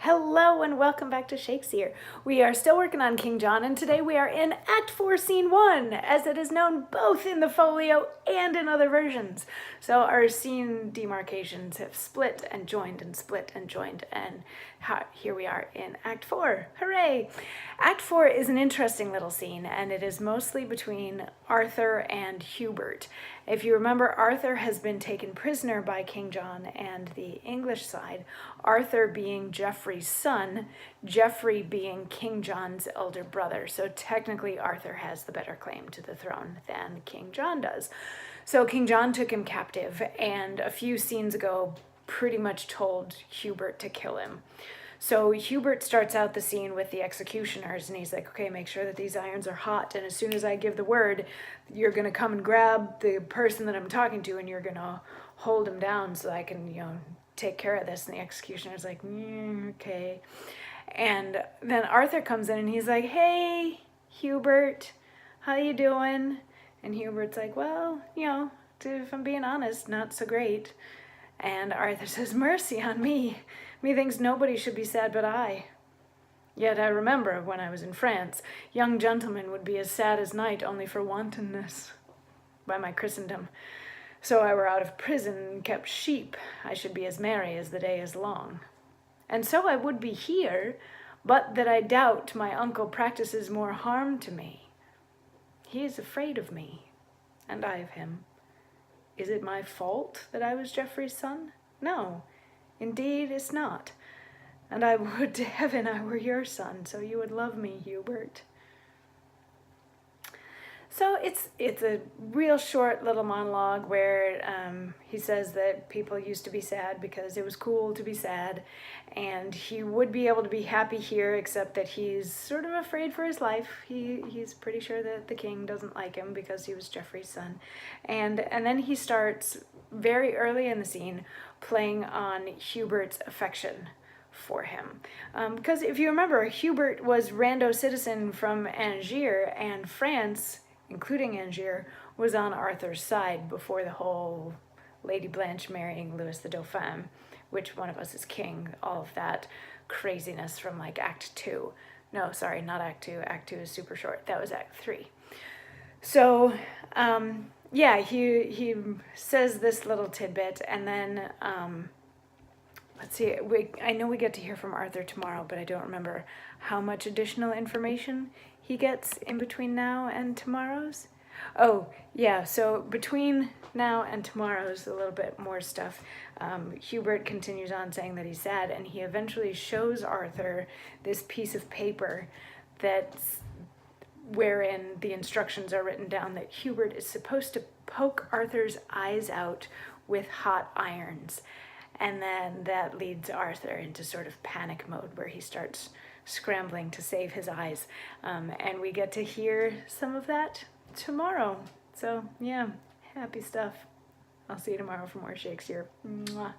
Hello and welcome back to Shakesyear. We are still working on King John, and today we are in Act 4, Scene 1, as it is known both in the folio and in other versions. So our scene demarcations have split and joined and split and joined, and here we are in Act 4. Hooray! Act 4 is an interesting little scene, and it is mostly between Arthur and Hubert. If you remember, Arthur has been taken prisoner by King John and the English side, Arthur being Geoffrey's son, Geoffrey being King John's elder brother. So technically Arthur has the better claim to the throne than King John does. So King John took him captive, and a few scenes ago pretty much told Hubert to kill him. So Hubert starts out the scene with the executioners, and he's like, okay, make sure that these irons are hot, and as soon as I give the word, you're going to come and grab the person that I'm talking to, and you're going to hold him down so I can, take care of this. And the executioner's like, okay. And then Arthur comes in, and he's like, hey, Hubert, how you doing? And Hubert's like, well, if I'm being honest, not so great. And Arthur says, mercy on me. Methinks nobody should be sad but I. Yet I remember when I was in France, young gentlemen would be as sad as night only for wantonness by my Christendom. So I were out of prison and kept sheep, I should be as merry as the day is long. And so I would be here, but that I doubt my uncle practices more harm to me. He is afraid of me, and I of him. Is it my fault that I was Geoffrey's son? No, indeed it's not. And I would to heaven I were your son, so you would love me, Hubert. So it's a real short little monologue where he says that people used to be sad because it was cool to be sad, and he would be able to be happy here, except that he's sort of afraid for his life. He's pretty sure that the king doesn't like him because he was Geoffrey's son. And then he starts very early in the scene playing on Hubert's affection for him. Because if you remember, Hubert was rando citizen from Angiers, and France, including Angiers, was on Arthur's side before the whole Lady Blanche marrying Louis the Dauphin, which one of us is king, all of that craziness from like Act 2. No, sorry, not Act 2. Act 2 is super short. That was Act 3. So, yeah, he says this little tidbit, and then, let's see, I know we get to hear from Arthur tomorrow, but I don't remember how much additional information he gets in between now and tomorrow's. Oh, yeah, so between now and tomorrow's a little bit more stuff. Hubert continues on saying that he's sad, and he eventually shows Arthur this piece of paper that's wherein the instructions are written down that Hubert is supposed to poke Arthur's eyes out with hot irons. And then that leads Arthur into sort of panic mode where he starts scrambling to save his eyes. And we get to hear some of that tomorrow. So yeah, happy stuff. I'll see you tomorrow for more Shakesyear. Mwah.